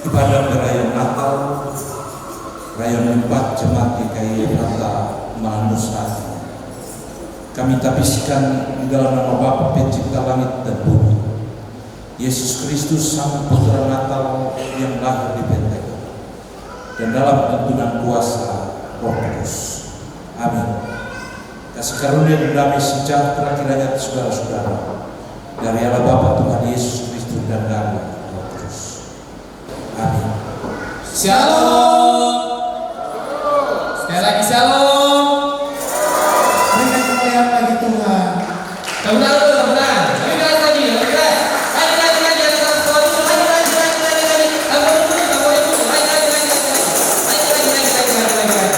ibadah perayaan Natal, perayaan 4 Jemaat GKI Efrata Manusari. Kami tapiskan di dalam nama Bapa Pencipta langit dan bumi, Yesus Kristus Sang Putra Natal yang lahir di Bethlehem, dan dalam tuntunan kuasa Roh Kudus. Amin. Kasih karunia dan damai sejahtera kiranya saudara-saudara dari Allah Bapa Tuhan Yesus Kristus dan dari Roh Kudus. Amin. Shalom. Sekali lagi shalom. Berikan kemuliaan bagi Tuhan. Teman-teman, teman-teman. Lebih keras lagi, lebih keras. Lagi. Atas sekolah itu, lagi. Lagi.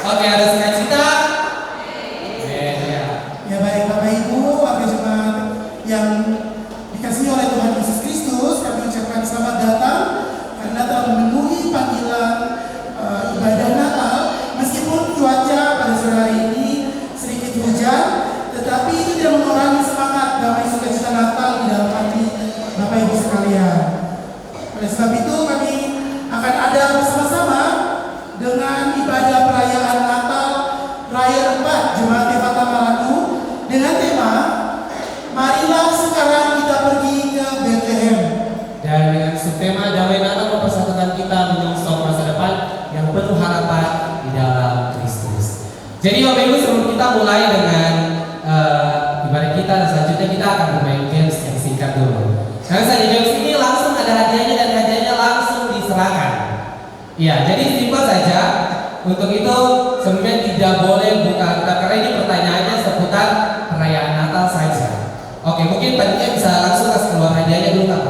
Oke, ada sukacita. Ya baik Bapak Ibu, warga jemaat yang dikasihi oleh Tuhan Yesus Kristus, kami ucapkan selamat datang karena telah memenuhi panggilan ibadah Natal. Meskipun cuaca pada sore hari ini sedikit hujan, tetapi itu tidak mengurangi semangat damai sukacita Natal di dalam hati Bapak Ibu sekalian. Oleh sebab itu kami akan ada bersama-sama dengan ibadah perayaan Natal Raya 4 Jemaat Efrata Malatu dengan tema marilah sekarang kita pergi ke Bethlehem. Dan dengan subtema damai Natal mempersatukan kita menyongsong masa depan yang penuh harapan di dalam Kristus. Jadi Bapak Ibu, sebelum kita mulai dengan ibadah kita, dan selanjutnya kita akan bermain games yang singkat dulu. Karena saja games ini langsung ada hadiahnya dan hadiahnya langsung diserahkan. Iya, jadi simpel saja. Untuk itu sebenarnya tidak boleh buka kitab karena ini pertanyaannya seputar perayaan Natal saja. Oke, mungkin tadinya bisa langsung kasih keluar hadiahnya dulu Pak.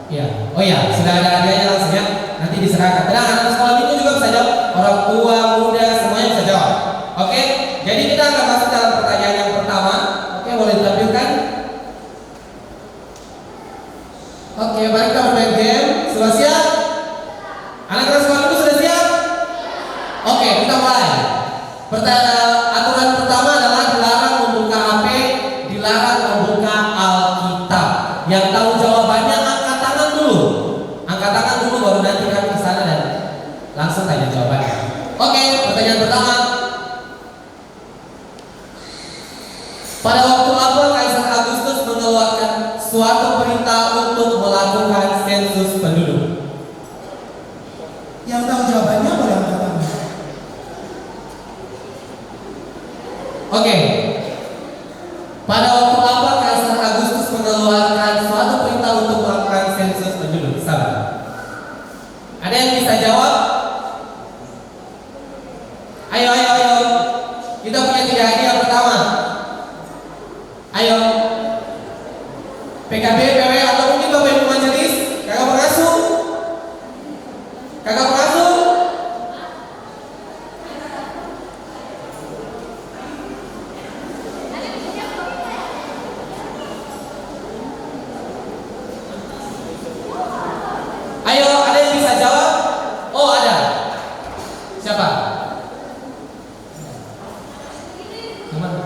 Iya. Oh iya, sudah ada hadiahnya langsung ya. Nanti diserahkan. Tenang, anak sekolah itu juga bisa jawab. Orang tua, muda, semuanya bisa jawab. Oke, jadi kita akan masuk dalam pertanyaan yang pertama. Oke, boleh ditampilkan. Oke, mari kita bermain game. Sudah siap? Anak sekolah itu sudah siap? Oke, kita mulai. Aturan pertama adalah dilarang membuka HP, dilarang membuka Alkitab. Yang tahu jawabannya angkat tangan dulu. Angkat tangan dulu baru nanti kami ke sana dan langsung tanya jawabannya. Oke, pertanyaan pertama. Pada waktu apa Kaisar Agustus mengeluarkan suatu perintah untuk melakukan sensus penduduk? Yang tahu jawabannya boleh angkat tangan. Oke. Pada waktu apa Kaisar Agustus mengeluarkan suatu perintah untuk melakukan sensus penduduk? Sabar. Ada yang bisa jawab? Ayo. Kita punya 3 hadiah pertama. Ayo. PKB, PW, atau mungkin Bapak Ibu Majelis, kakak pengasuh. Kakak pengasuh. Ayo, ada yang bisa jawab? Oh, ada. Siapa? Gimana?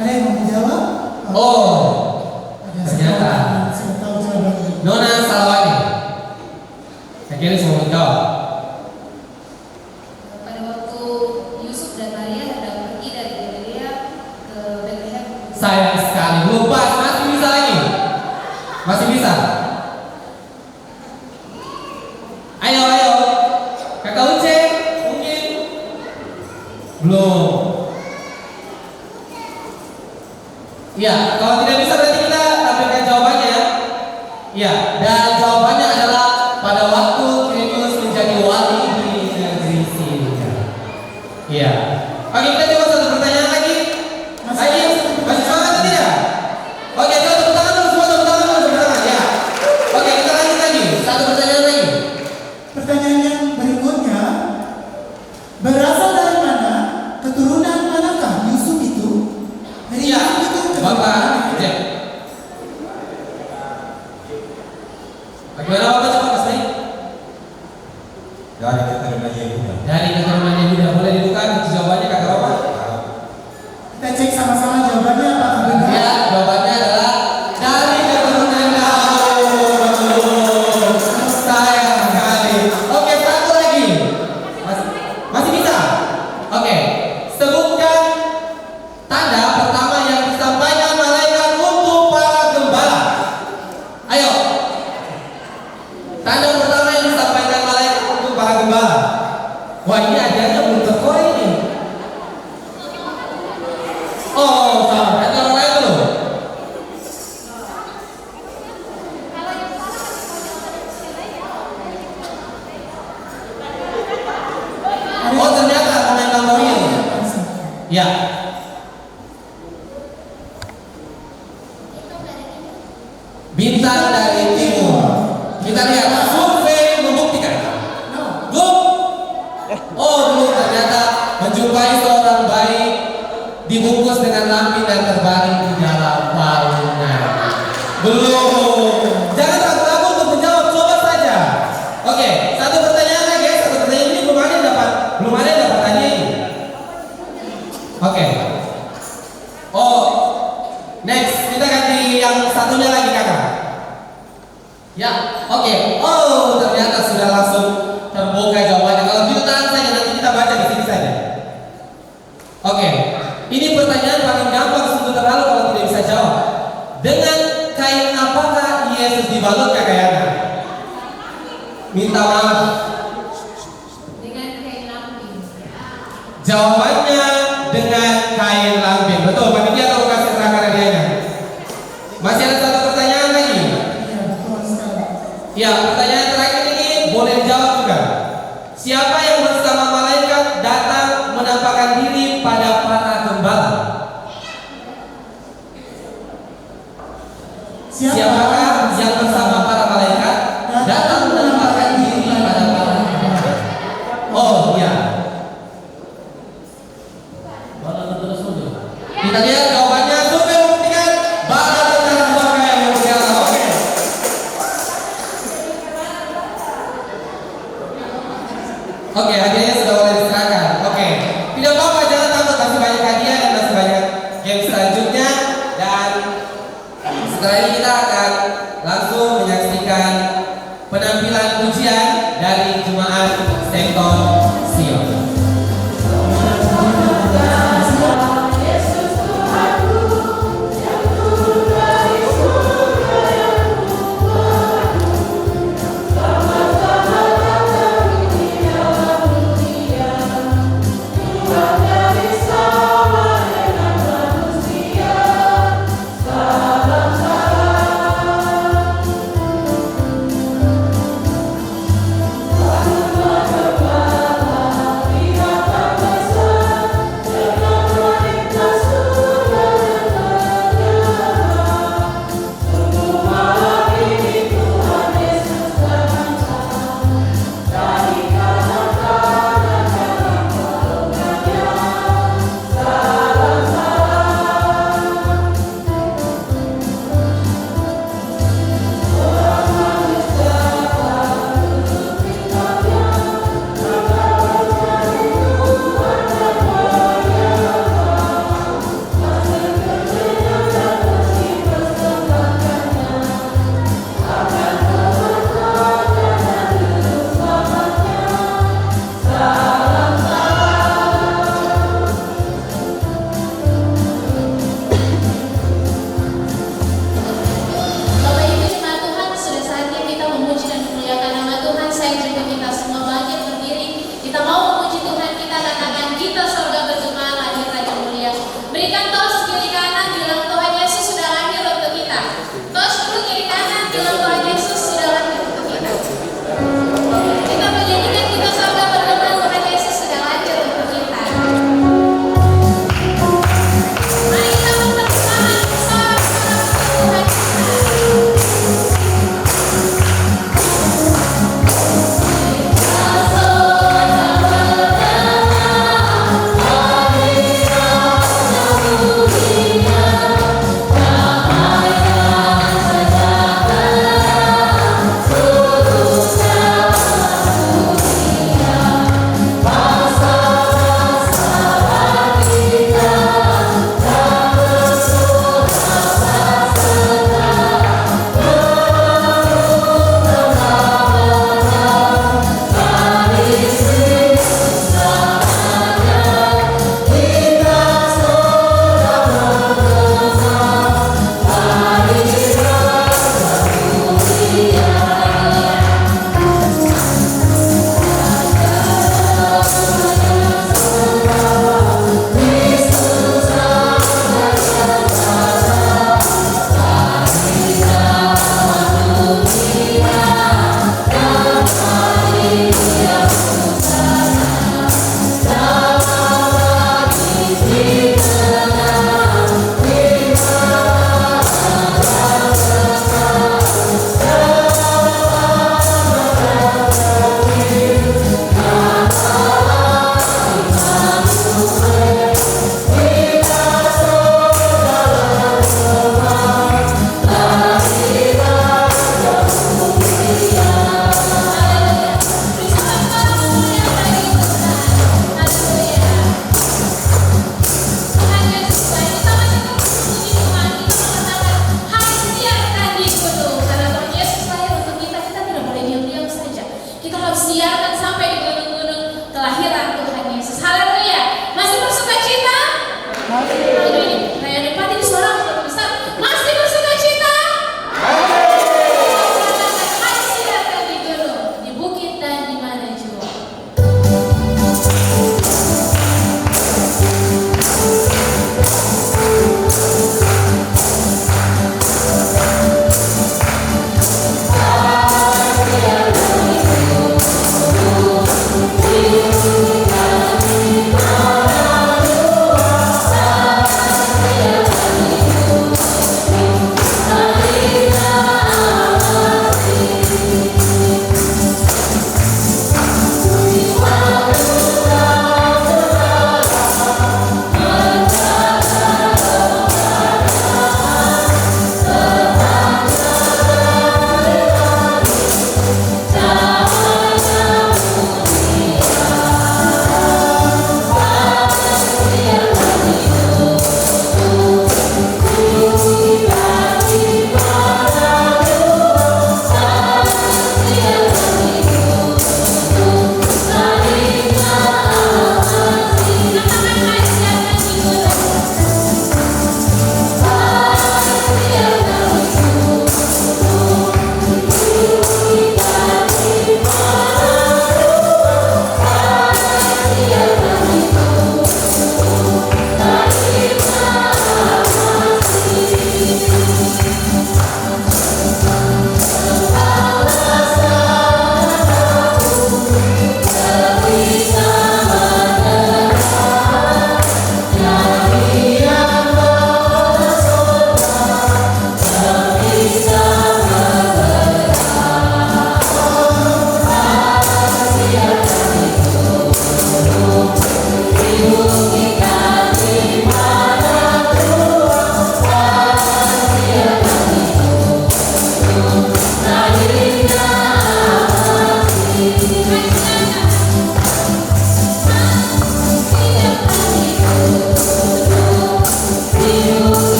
Ada yang mau dijawab? Oh, Ada ternyata sudah tahu jawabannya. Nona Salwani. Saya kira semua menjawab. Pada waktu Yusuf dan Maria hendak pergi dari Galilea ke Bethlehem. Sayang sekali, belum pas. Masih bisa lagi. Masih bisa. Ayo. Kakak Uce, mungkin belum. Iya, kalau tidak bisa berarti kita tampilkan jawabannya ya. Iya, dan jawabannya adalah pada waktu Quirinius menjadi wali di negeri Syria. Iya. Oke, kita coba satu pertanyaan lagi. Masih semangat atau tidak? Oke, kita tepuk tangan dulu semua, tepuk tangan ya. Oke, kita lanjut lagi. Satu pertanyaan lagi. Pertanyaan yang berikutnya, berasal dari mana, keturunan manakah Yusuf itu? Dari Iya, Yusuf itu Bapak Jack. Bagaimana Bapak coba Mas Baik? Dari keturunan Yehuda. Dari keturunan Yehuda. Boleh dibuka jawabannya kakak Bapak? Kita cek sama-sama jawabannya apakah benar. Ya, jawabannya adalah dari keturunan Daud. Bintang dari timur. Kita lihat survei membuktikan. Belum? Oh belum, ternyata menjumpai seorang bayi dibungkus dengan lampin dan terbaring di dalam palungan. Belum. Jangan ragu-ragu untuk menjawab, coba saja. Oke, satu pertanyaan lagi ya. Satu pertanyaan ini belum ada yang dapat tanya ini. Oke. Oh, next kita ganti yang satunya lagi kakak. Ya, oke. Oh, ternyata sudah langsung terbuka jawabannya. Kalau gitu tahan saja, nanti kita baca di sini saja. Oke, ini pertanyaan paling gampang sungguh terlalu kalau tidak bisa jawab. Dengan kain apakah Yesus dibalut kakak Yana? Minta maaf. Dengan kain lampin. Jawabannya dengan kain lampin. Betul, panitia atau kasih terakhir hadiahnya? Masih ada satu pertanyaan lagi? Iya, betul sekali. Ya, pertanyaan terakhir ini boleh jawab juga. Siapa yang bersama malaikat datang menampakkan diri pada para gembala? Siapakah yang bersama para malaikat datang menampakkan diri pada para gembala? Oh iya. Kita lihat jawabannya. Survei membuktikan bakat tentara Bangka yang bergala. Oke. Oke, hadiahnya sudah boleh diserahkan. Oke, tidak apa-apa, jangan takut, masih banyak hadiah dan masih banyak game selanjutnya. Dan setelah ini kita akan langsung menyaksikan penampilan pujian dari Jemaat Senton Sion. Salam salam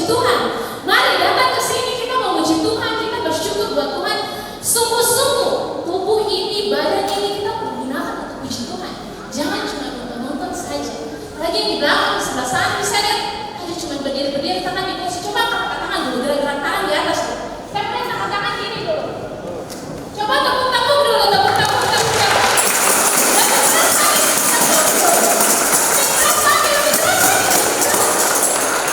memuji Tuhan. Mari datang ke sini, kita memuji Tuhan, kita bersyukur buat Tuhan. Sungguh-sungguh tubuh ini, badan ini kita gunakan untuk puji Tuhan. Jangan cuma nonton saja. Lagi di belakang di sebelah sana bisa lihat ada cuma berdiri tangan di kursi. Coba angkat tangan dulu, gerak-gerak tangan di atas tuh. Saya pengen angkat tangan gini dulu. Coba tepuk-tepuk dulu, tepuk-tepuk.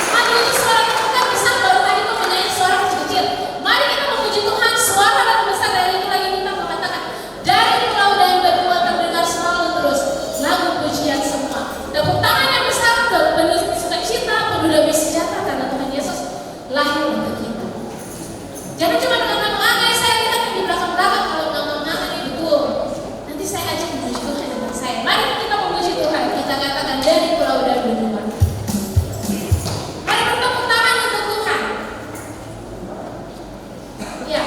Aduh, itu suara kita besar, baru tadi tuh menyanyi suara kecil-kecil. Mari kita memuji Tuhan, suara yang besar dari itu lagi kita mengatakan dari pulau dan berdua terdengar selalu terus lagu pujian semua. Tepuk tangan yang besar penuh sukacita, penuh damai sejahtera karena Tuhan Yesus lahir untuk kita. Jangan cuma dengan mengangai, saya lihat di belakang-belakang kalau mengangai ini betul. Nanti saya ajak memuji Tuhan dengan saya. Mari kita memuji Tuhan, kita katakan dari pulau dan berdua. Mari bertepuk tangan untuk Tuhan. Ya.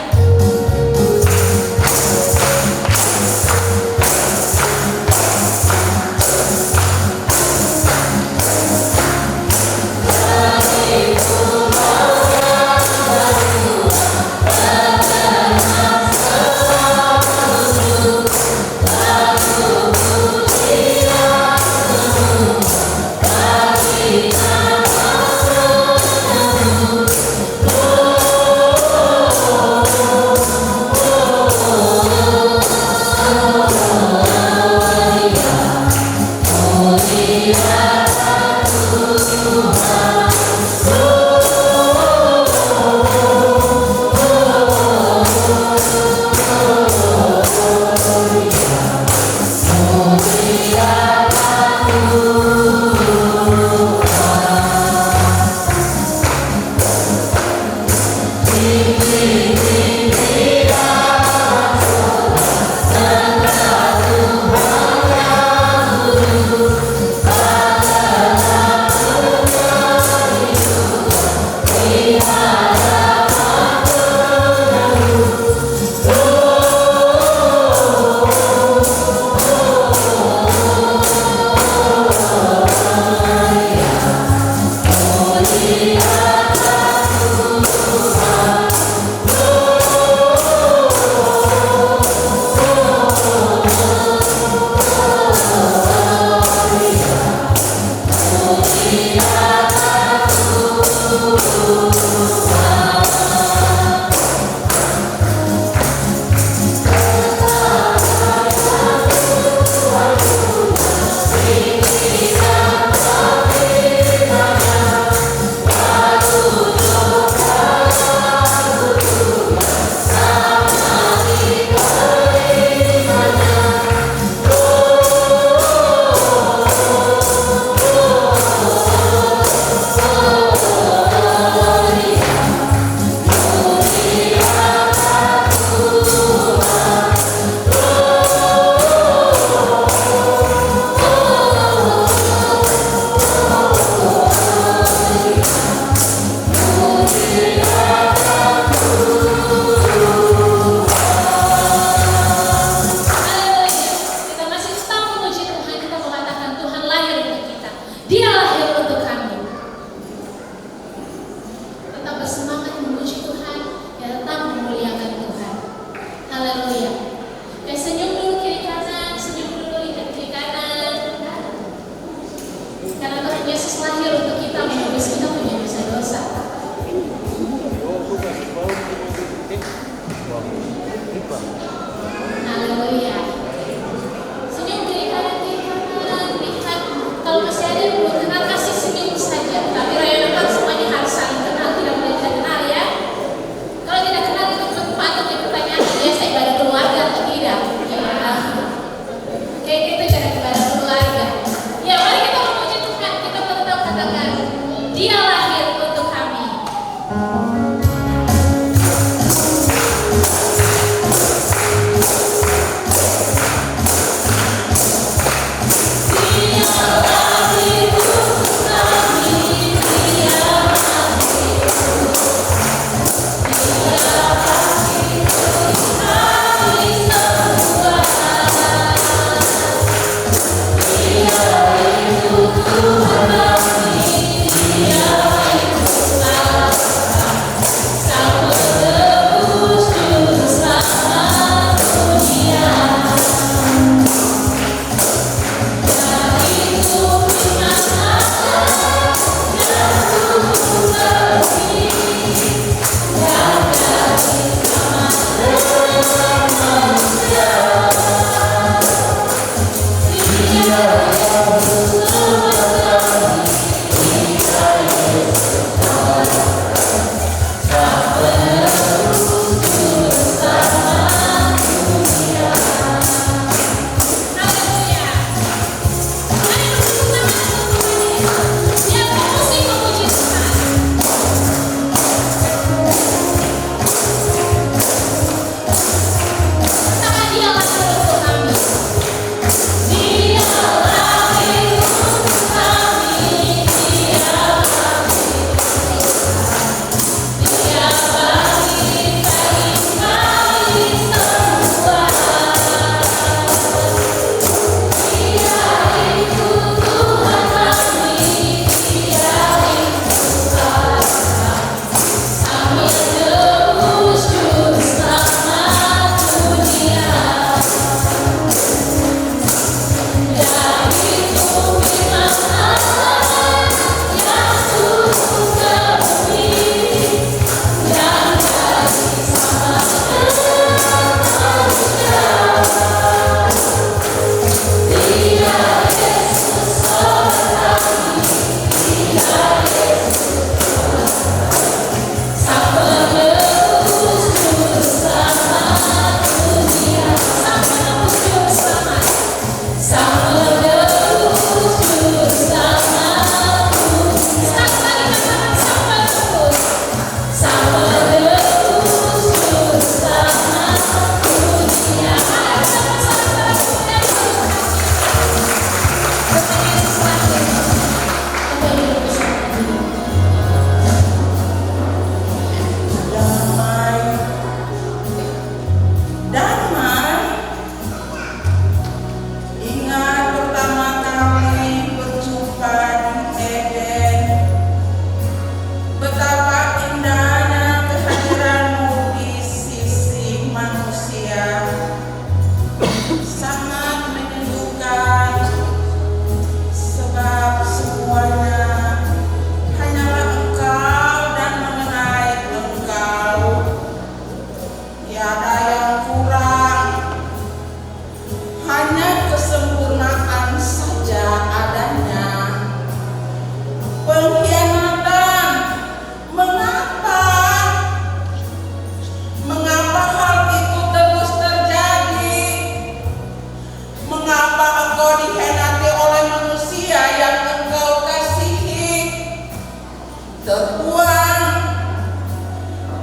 terbuang,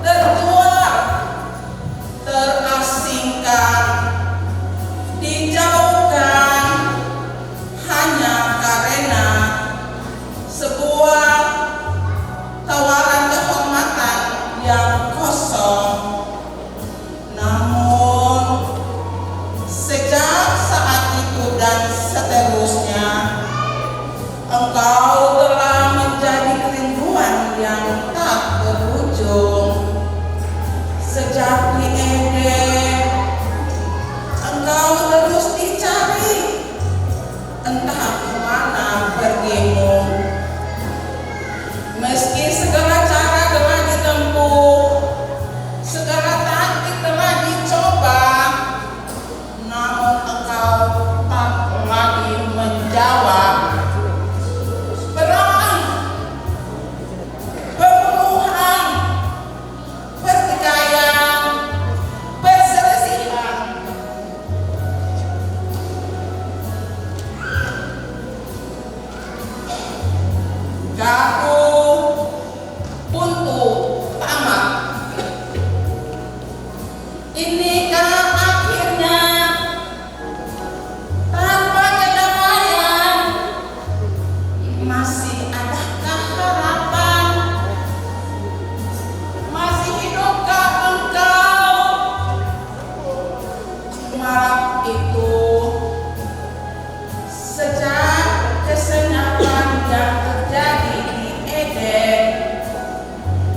terjual, terasingkan, dijauhkan hanya karena sebuah tawaran kehormatan yang kosong. Namun sejak saat itu dan seterusnya, engkau telah menjadi kerinduan yang tak berujung. Sejak di Eden, engkau terus dicari, entah kemana pergimu. Meski segala cara telah ditempuh, segala taktik telah dicoba, namun engkau tak lagi menjawab. Perang, pembunuhan, pertikaian, perselisihan, gaduh, buntu, tamat. Inikah akhirnya tanpa kedamaian? Masih adakah harapan? Masih hidupkah engkau? Malam itu, sejak kesenyapan yang terjadi di Eden,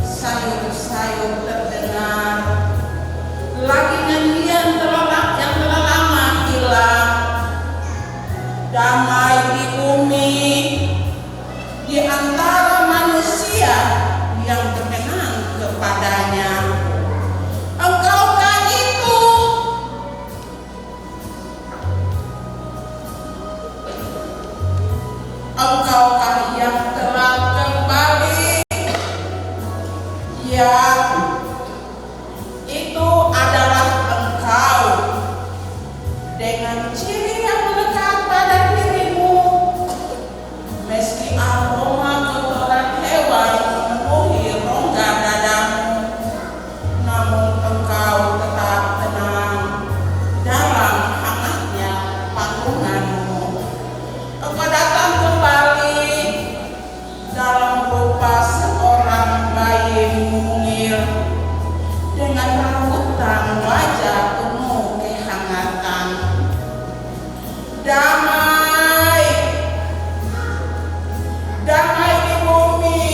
sayup-sayup terdengar lagi nyanyian yang telah lama hilang. Damai di bumi di antara manusia yang berkenan kepadanya. Engkaukah itu? Engkaukah yang telah kembali? Ya, itu adalah engkau. Dengan ciri yang melekat pada dirimu, meski aroma kotoran hewan memenuhi rongga dadamu, namun engkau tetap tenang dalam hangatnya panggunganmu. Engkau datang kembali dalam rupa seorang bayi mungil dengan ramutan wajah penuh kehangatan. Damai, damai di bumi,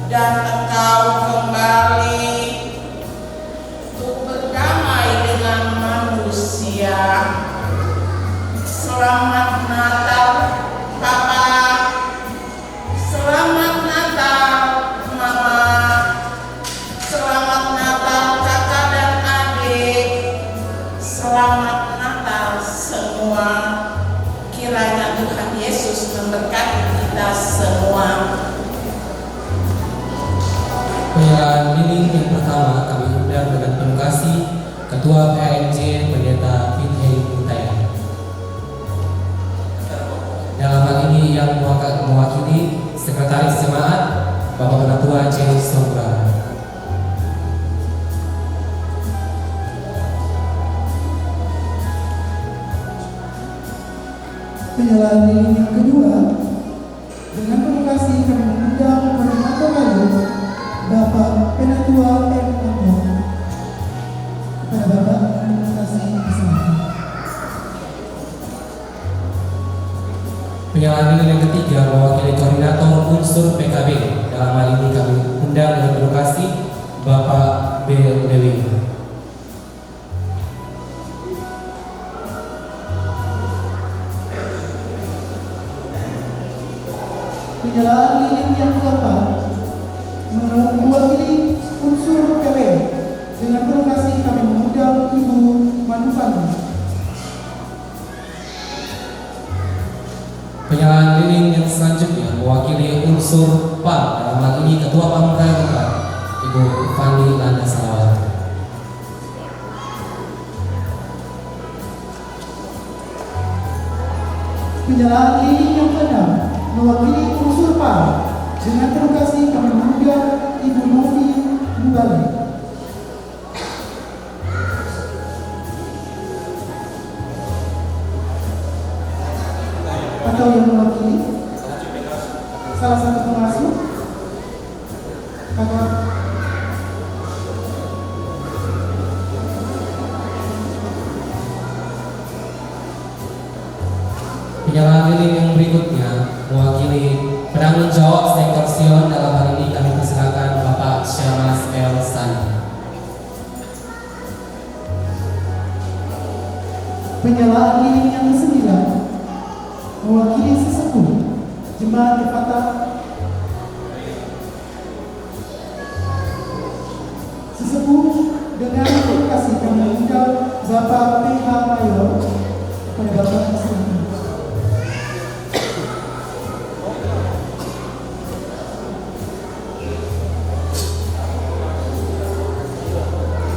dan engkau kembali untuk berdamai dengan manusia. Selamat Natal, Papa. Selamat Natal, Mama. Selamat Natal, kakak dan adik. Selamat Natal semua. Kiranya Tuhan Yesus memberkati kita semua. Penyerahan lilin yang pertama kami undang dengan penuh kasih Ketua PAMJ Pendeta Fitri Mutaya. Dalam hal ini yang mewakili Sekretaris Jemaat Bapak Penatua J. Sombra. Penyerahan lilin yang kedua, dengan penuh kasih kami mengundang Koordinator Rayu Bapak Penatua M. Anton. Kepada Bapak penuh kasih diserahkan. Penyerahan lilin yang ketiga mewakili Koordinator Unsur PKB. Dalam hal ini kami undang dengan penuh kasih Bapak B. Dewi. Penyerahan lilin yang keempat mewakili unsur PW. Dengan penuh kasih kami mengundang Ibu Manufani. Penyerahan lilin yang selanjutnya mewakili unsur PAM. Dalam hal ini Ketua Pamungkas Ibu Fani Landa Salawat. Penyerahan lilin yang keenam Mewakili unsur PAR, dengan terima kasih kami mengundang Ibu Novi Mubali. Atau yang mewakili salah satu pengasuh, kakak. Penyerahan lilin yang berikutnya mewakili penanggung jawab sektor Sion. Dalam hal ini kami persilakan Bapak Syamas El Sani. Penyerahan lilin yang ke-9 mewakili sesepuh Jemaat Fatah sesepuh dengan terima kasih kami mengundang Bapak PH Mayor pada Bapak Islam.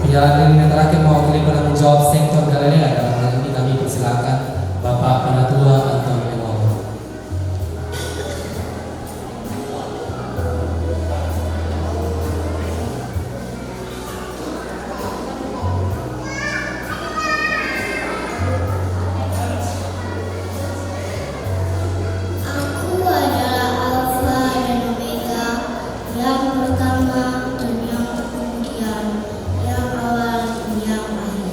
Penyerahan lilin yang terakhir mewakili penanggung jawab sektor Galilea. Dalam hal ini kami persilakan Bapak Penatua Anton Menol. Aku adalah Alfa dan Omega, yang pertama dan yang kemudian, yang awal dan yang akhir.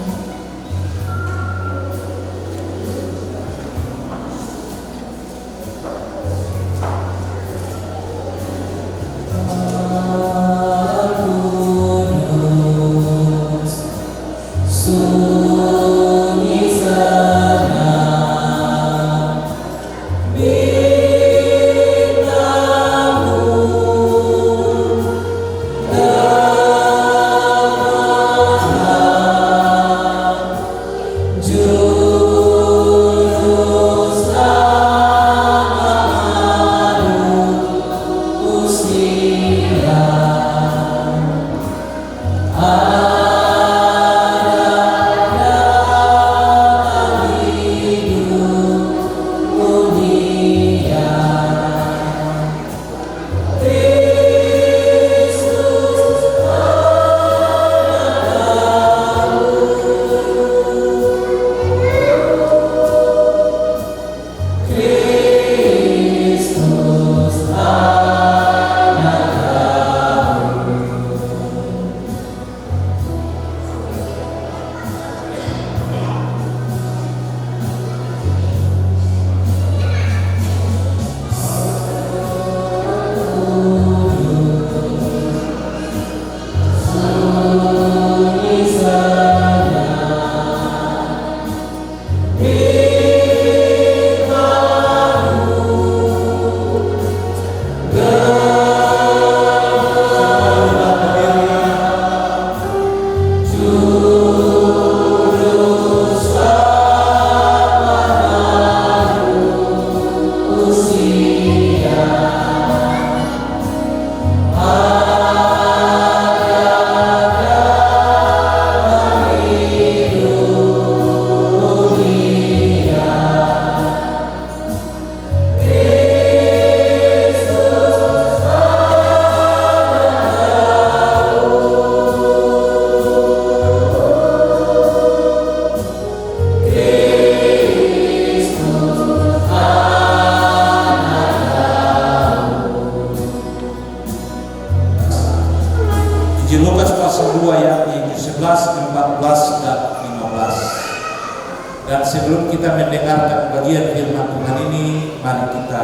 Injil Lukas pasal 2 ayat yang ke-11, 14 dan 15. Dan sebelum kita mendengarkan bagian firman Tuhan ini, mari kita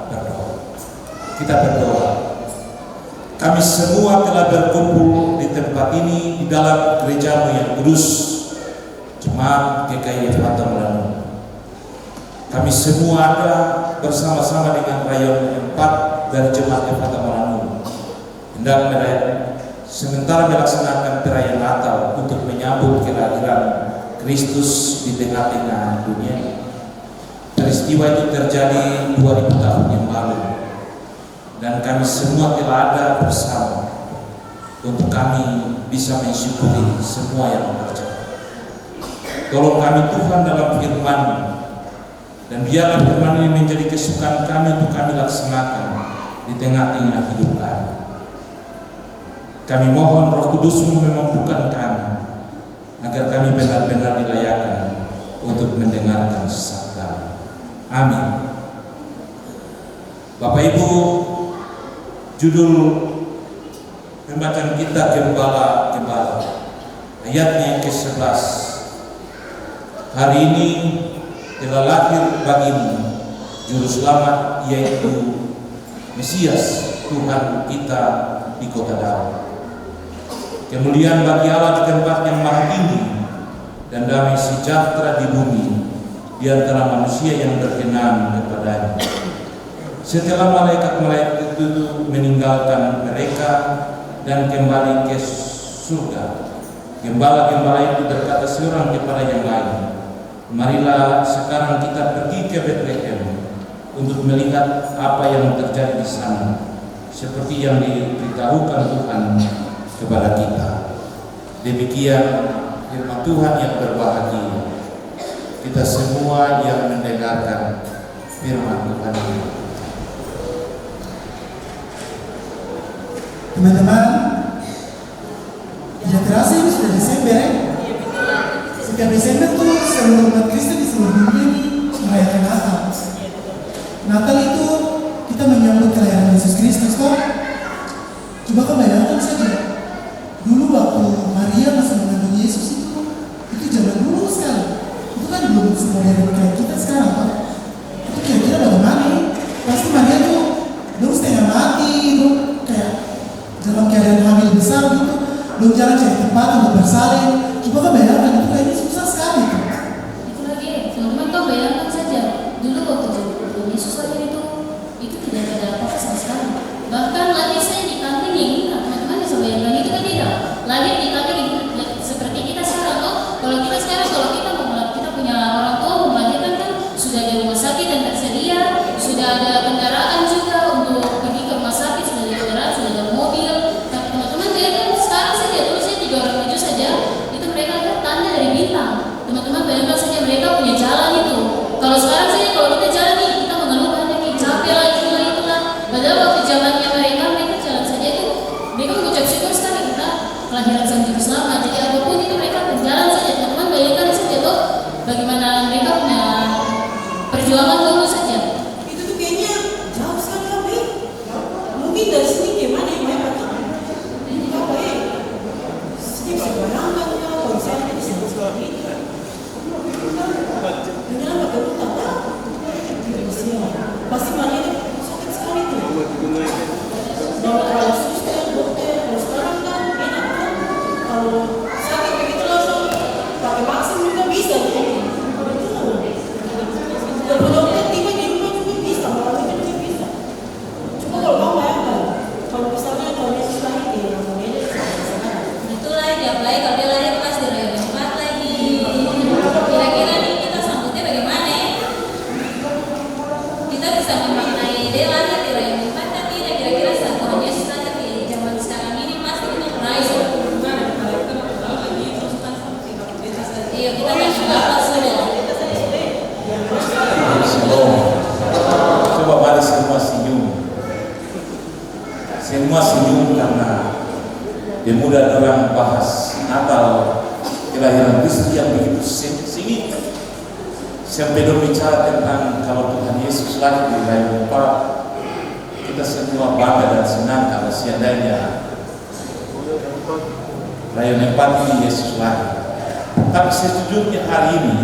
berdoa. Kita berdoa. Kami semua telah berkumpul di tempat ini di dalam gerejamu yang kudus, Jemaat GKI Fatah Melanu. Kami semua ada bersama-sama dengan rayon 4 dari Jemaat Fatah Melanu, hendak sementara melaksanakan perayaan Natal untuk menyambut kelahiran Kristus di tengah-tengah dunia. Peristiwa itu terjadi 2000 tahun yang lalu, dan kami semua telah ada bersama untuk kami bisa mensyukuri semua yang terjadi. Tolong kami Tuhan dalam firman, Dan biarlah firman ini menjadi kesukaan kami untuk kami laksanakan di tengah-tengah hidup kami. Kami mohon Roh Kudus-Mu memampukan kami agar kami benar-benar dilayakkan untuk mendengarkan sabda. Amin. Bapak Ibu, judul pembacaan kita Gembala, ayatnya yang ke-11. Hari ini telah lahir bagimu juru selamat, yaitu Mesias Tuhan kita di kota Daud. Kemuliaan bagi Allah di tempat yang maha tinggi, dan damai sejahtera di bumi di antara manusia yang berkenan kepadanya. Setelah malaikat-malaikat itu meninggalkan mereka dan kembali ke surga, gembala-gembala itu berkata seorang kepada yang lain, marilah sekarang kita pergi ke Bethlehem untuk melihat apa yang terjadi di sana, seperti yang diberitahukan Tuhan kepada kita. Demikian firman Tuhan yang berbahagia. Kita semua yang mendengarkan firman Tuhan ini. Teman-teman, tidak terasa ini sudah Desember ya? Setiap Desember tuh seluruh umat Kristen di seluruh dunia ini merayakan Natal. Natal itu kita menyambut kelahiran Yesus Kristus toh. Coba kau bayangkan saja, dulu waktu Maria masih mengandung Yesus itu zaman dulu sekali. Itu kan belum semodern kayak kita sekarang toh. Itu kira-kira bagaimana ya? Pasti Maria tuh dulu setengah mati itu, kayak dalam keadaan hamil besar gitu, belum jalan cari tempat untuk bersalin. Coba kau bayangkan, itu kayaknya susah sekali tuh. Itu lagi, teman-teman kau bayangkan saja, dulu waktu Yesus lahir itu tidak ada apa-apa sama sekali. Bahkan lahir saya di kantin yang indah, teman-teman bisa bayangkan itu kan tidak. Lahir di kantin yang seperti kita sekarang toh. Kalau kita sekarang, kalau kita punya orang tua mau melahirkan kan sudah ada rumah sakit dan tersedia, sudah ada kendaraan juga untuk pergi ke rumah sakit, sudah ada kendaraan, sudah ada mobil. Tapi teman-teman bayangkan sekarang saja, dulu saya 3 orang menuju saja, itu mereka lihat tanda dari bintang. Teman-teman bayangkan saja mereka punya jalan itu. Kalau sekarang saja kalau kita jalan nih, kita mengeluh banyak capek lagi itulah. Padahal waktu zamannya mereka jalan saja itu, mereka mengucap syukur sekali kita kelahiran Sang Juru Selamat. Jadi apapun itu mereka berjalan saja. Teman-teman bayangkan saja tuh bagaimana mereka punya perjuangan dulu saja. Itu tuh kayaknya jauh sekali kami. Mungkin dari sini gimana ya mereka tuh? Apa ya? Sini bisa bayangkan kalau misalnya di sini seperti ini. Dengan apa kamu tahu? Pasti Maria itu sakit sekali tuh. Bawa kalau suster, dokter, kalau sekarang kan enak kan? Kalau sakit begitu langsung pakai vaksin juga bisa tuh. Dokter tiba di rumah juga bisa, orang juga bisa. Coba kalau kamu bayangkan, kalau misalnya kalau dia susah ini, dia bisa. Itulah dia apalagi kalau dia lahir pas di Raya 4 lagi. Kira-kira nih kita sambutnya bagaimana ya? Kita bisa memaknai dia lahir di Raya 4 kan tidak, kira-kira saat Tuhan Yesus lahir di zaman sekarang ini pasti kita meraih. Iya, kita kan bapak sudah. Shalom. Coba mari semua senyum. Semua senyum karena mudah orang bahas Natal, kelahiran Kristus yang begitu singit. Sampai berbicara tentang kalau Tuhan Yesus lahir di Raya 4, kita semua bangga dan senang karena seandainya Raya 4 ini Yesus lahir. Tapi sejujurnya hari ini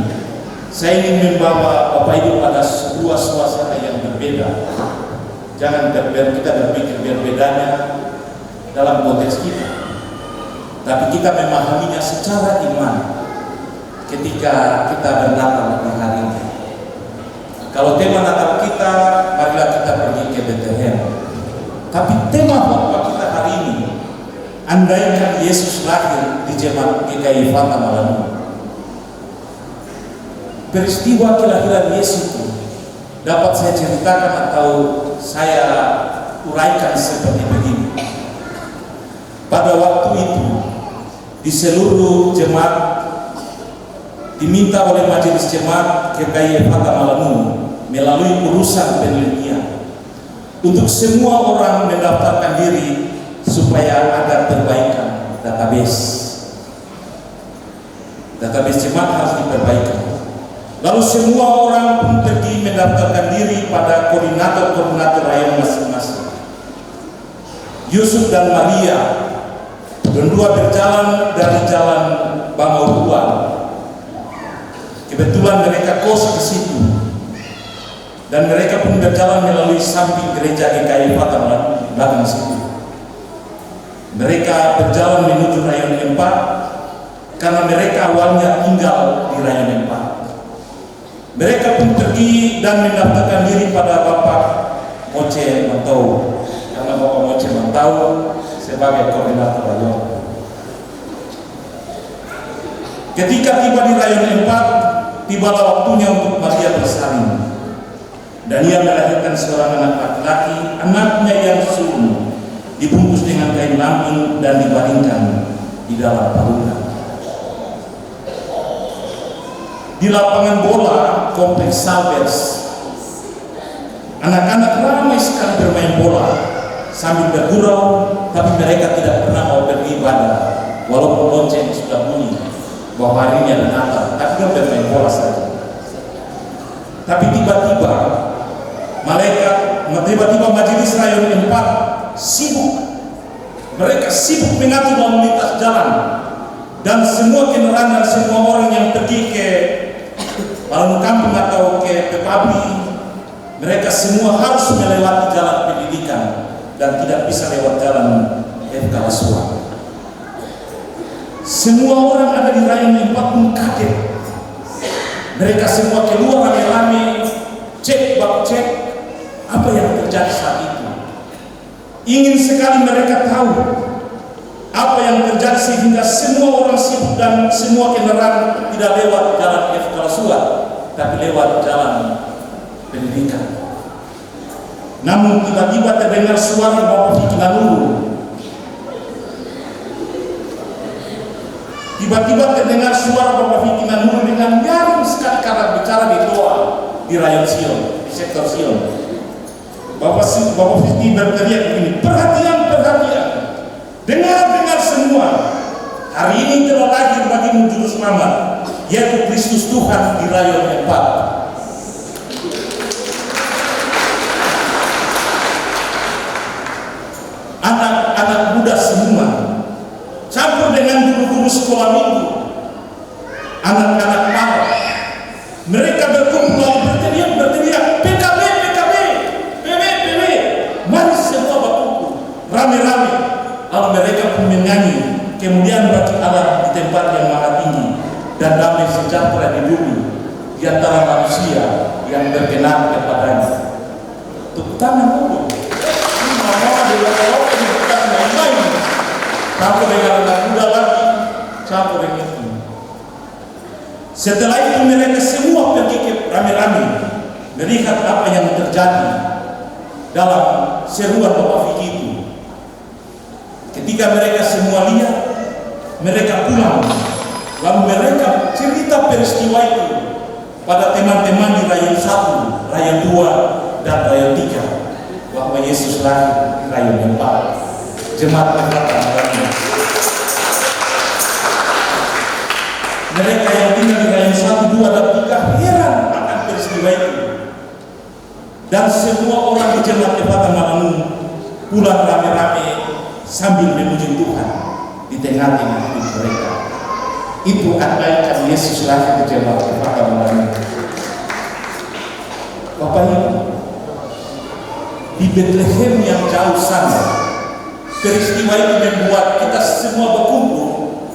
saya ingin membawa Bapak Ibu pada sebuah suasana yang berbeda. Jangan kita berpikir berbedanya dalam konteks kita, tapi kita memahaminya secara iman ketika kita bernatal di hari ini. Kalau tema Natal kita, marilah kita pergi ke Bethlehem. Tapi tema khotbah kita hari ini, andaikan Yesus lahir di jemaat GKI Fata Malamu. Peristiwa kelahiran Yesus itu dapat saya ceritakan atau saya uraikan seperti begini. Pada waktu itu di seluruh jemaat diminta oleh majelis jemaat GKI Fata Malamu melalui urusan penelitian untuk semua orang mendaftarkan diri supaya ada perbaikan database. Database jemaat harus diperbaiki. Lalu semua orang pun pergi mendaftarkan diri pada koordinator-koordinator rayon masing-masing. Yusuf dan Maria berdua berjalan dari jalan Bangau 2. Kebetulan mereka kos di situ. Dan mereka pun berjalan melalui samping gereja GKI Fatah di belakang situ. Mereka berjalan menuju rayon 4 karena mereka awalnya tinggal di rayon 4. Mereka pun pergi dan mendaftarkan diri pada Bapak Moce Mantau, karena Bapak Moce Mantau sebagai koordinator rayon. Ketika tiba di rayon 4, tibalah waktunya untuk Maria bersalin. Dan ia melahirkan seorang anak laki-laki, anaknya yang sulung, dibungkus dengan kain lambung dan dibaringkan di dalam palungan. Di lapangan bola kompleks Salbers, anak-anak ramai sekali bermain bola sambil bergurau, tapi mereka tidak pernah mau beribadah walaupun lonceng sudah bunyi bahwa harinya Natal, tapi mereka bermain bola saja. Tapi tiba-tiba majelis rayon 4 sibuk. Mereka sibuk mengatur lalu lintas jalan, dan semua kendaraan dan semua orang yang pergi ke Balon Kampung atau ke Pepabi, mereka semua harus melewati jalan pendidikan dan tidak bisa lewat jalan FK Lasua. Semua orang ada di rayon 4 pun kaget. Mereka semua keluar rame-rame, cek apa yang terjadi saat itu. Ingin sekali mereka tahu apa yang terjadi sehingga semua orang sibuk dan semua kendaraan tidak lewat jalan FK Lasua, tapi lewat jalan pendidikan. Namun tiba-tiba terdengar suara Bapak Vicky Nanuru. Tiba-tiba terdengar suara Bapak Vicky Nanuru dengan nyaring sekali karena bicara di doa di rayon Sion, di sektor Sion. Bapak Vicky berteriak begini, perhatian, dengar semua. Hari ini telah lahir bagimu juru selamat, yaitu Kristus Tuhan di rayon 4. Anak-anak muda semua, campur dengan guru-guru sekolah minggu, anak-anak parah, mereka berkumpul berteriak, PKB, mari semua berkumpul, rame-rame. Lalu mereka pun menyanyi, kemudian bagi Allah di tempat yang maha tinggi dan damai sejahtera di bumi di antara manusia yang berkenan kepadanya. Tepuk tangan dulu. Ini mama dewa-dewa yang bukan main-main. Campur dengan anak muda lagi, campur dengan itu. Setelah itu mereka semua pergi ke rame-rame melihat apa yang terjadi dalam seruan Bapak Vicky itu. Ketika mereka semua lihat, mereka pulang, lalu mereka cerita peristiwa itu pada teman-teman di rayon 1, rayon 2, dan rayon 3, bahwa Yesus lahir di rayon 4. Jemaat berkata, mereka yang tinggal di rayon 1, 2, dan 3 heran akan peristiwa itu. Dan semua orang di jemaat Fatah Malamu pulang rame-rame sambil memuji Tuhan di tengah-tengah hidup mereka. Itu andaikan Yesus lahir di jemaat Fatah Malamu. Bapak Ibu, di Bethlehem yang jauh sana, peristiwa itu membuat kita semua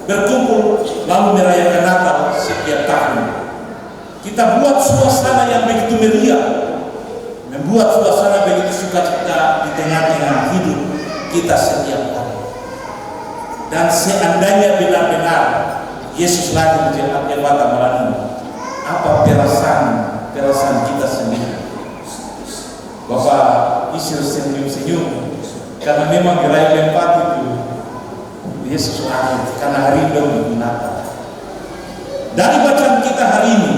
berkumpul lalu merayakan Natal setiap tahun. Kita buat suasana yang begitu meriah, membuat suasana begitu sukacita di tengah-tengah hidup kita setiap hari. Dan seandainya benar-benar Yesus lahir di jemaat Fatah Malamu, apa perasaan kita sendiri? Bapak Isil senyum-senyum karena memang di rayon 4 itu Yesus lahir karena hari itu Natal. Dari bacaan kita hari ini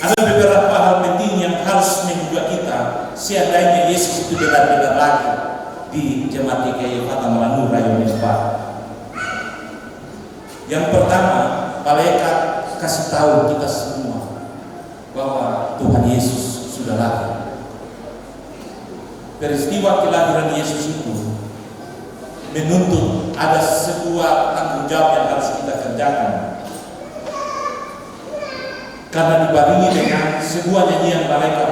ada beberapa hal penting yang harus menjaga kita seandainya Yesus itu benar-benar lagi di Jemaat GKI Fatamalanur Rayon Empat. Yang pertama, malaikat kasih tahu kita semua bahwa Tuhan Yesus sudah lahir. Peristiwa kelahiran Yesus itu menuntut ada sebuah tanggung jawab yang harus kita kerjakan. Karena dibarengi dengan sebuah nyanyian malaikat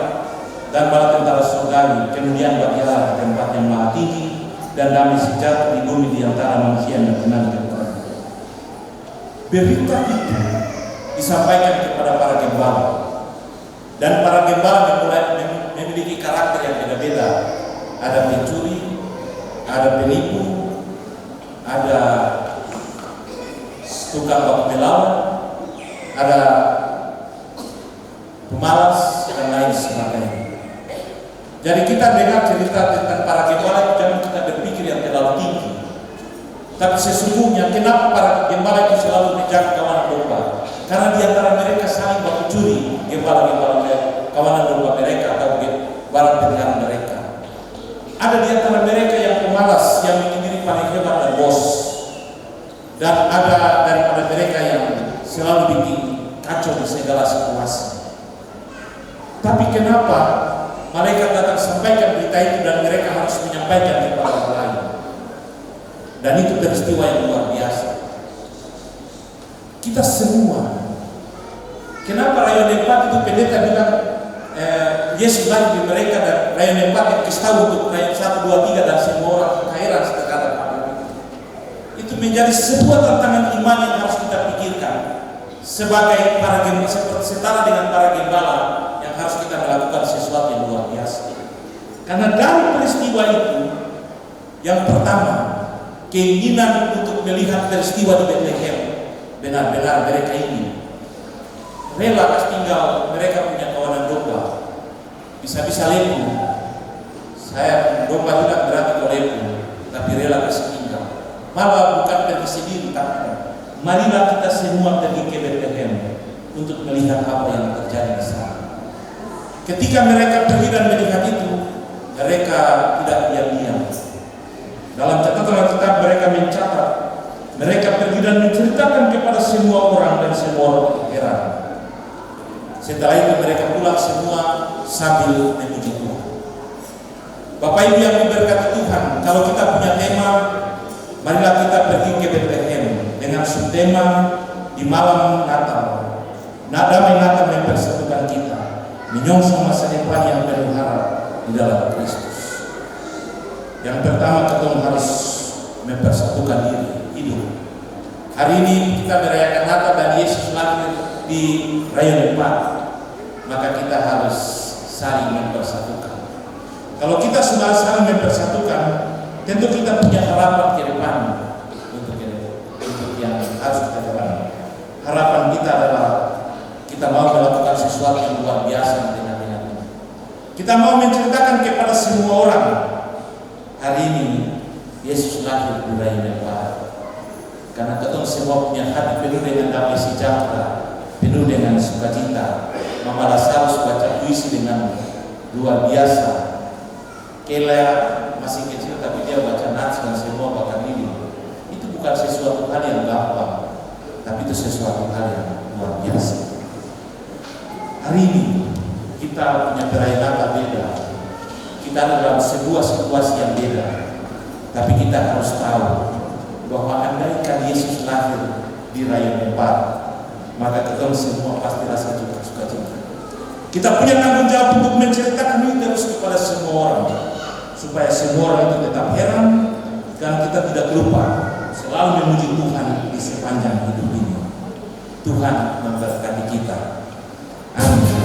dan bala tentara surgawi, kemudian bagi Allah tempat yang maha tinggi dan damai sejahtera di bumi di antara manusia yang berkenan kepada Dia. Berita itu disampaikan kepada para gembala, dan para gembala memiliki karakter yang beda-beda. Ada pencuri, ada penipu, ada tukang baku melawan, ada pemalas dan lain sebagainya. Jadi kita dengar cerita tentang para gembala, jangan kita berpikir yang terlalu tinggi. Tapi sesungguhnya kenapa para gembala itu selalu menjaga kawanan domba? Karena di antara mereka saling baku curi, gembala-gembala kawanan domba mereka atau barang peliharaan mereka. Ada di antara mereka yang pemalas, yang ingin diri paling hebat dan bos. Dan ada daripada mereka yang selalu bikin kacau di segala situasi. Tapi kenapa malaikat datang sampaikan berita itu dan mereka harus menyampaikan kepada orang lain? Dan itu peristiwa yang luar biasa. Kita semua, kenapa Rayon Empat itu pendeta bilang Yesus lahir di mereka, dan Rayon Empat yang kasih tahu untuk Rayon 1, 2, 3 dan semua orang kehairan sekarang. Itu menjadi sebuah tantangan iman yang harus kita pikirkan sebagai para gembala, setara dengan para gembala yang harus kita melakukan sesuatu yang luar biasa. Karena dari peristiwa itu, yang pertama, keinginan untuk melihat peristiwa di Bethlehem, benar-benar mereka ingin rela tinggal, mereka punya kawanan domba, bisa-bisa lepu. Saya domba tidak berarti kalau lepu, tapi rela kasih tinggal. Malah bukan pergi sendiri, tapi marilah kita semua pergi ke Bethlehem untuk melihat apa yang terjadi di sana. Ketika mereka pergi dan melihat itu, mereka tidak diam-diam. Dalam catatan Alkitab mereka mencatat, mereka pergi dan menceritakan kepada semua orang dan semua orang heran. Setelah itu mereka pulang semua sambil memuji Tuhan. Bapak Ibu yang diberkati Tuhan, kalau kita punya tema, marilah kita pergi ke Bethlehem dengan subtema di malam Natal. Damai Natal mempersatukan kita, menyongsong masa depan yang penuh harap di dalam Kristus. Yang pertama, kita harus mempersatukan diri, hidup. Hari ini kita merayakan Natal dan Yesus lahir di Rayon Empat, maka kita harus saling mempersatukan. Kalau kita sudah saling mempersatukan, tentu kita punya harapan ke depan untuk yang harus kita jalani. Harapan kita adalah kita mau melakukan sesuatu yang luar biasa dengan ini. Kita mau menceritakan kepada semua orang, hari ini Yesus lahir di Rayon Empat. Karena kita semua punya hati penuh dengan damai sejahtera, penuh dengan sukacita. Mama Lazarus baca puisi dengan luar biasa. Kela masih kecil tapi dia baca nats dan semua bahkan ini. Itu bukan sesuatu hal yang gampang, tapi itu sesuatu hal yang luar biasa. Hari ini kita punya perayaan beda. Kita dalam sebuah situasi yang beda, tapi kita harus tahu bahwa andaikan Yesus lahir di Rayon Empat, maka kita semua pasti rasa sukacita. Kita punya tanggung jawab untuk menceritakan ini terus kepada semua orang, supaya semua orang itu tetap heran dan kita tidak lupa selalu memuji Tuhan di sepanjang hidup ini. Tuhan memberkati kita. Amin.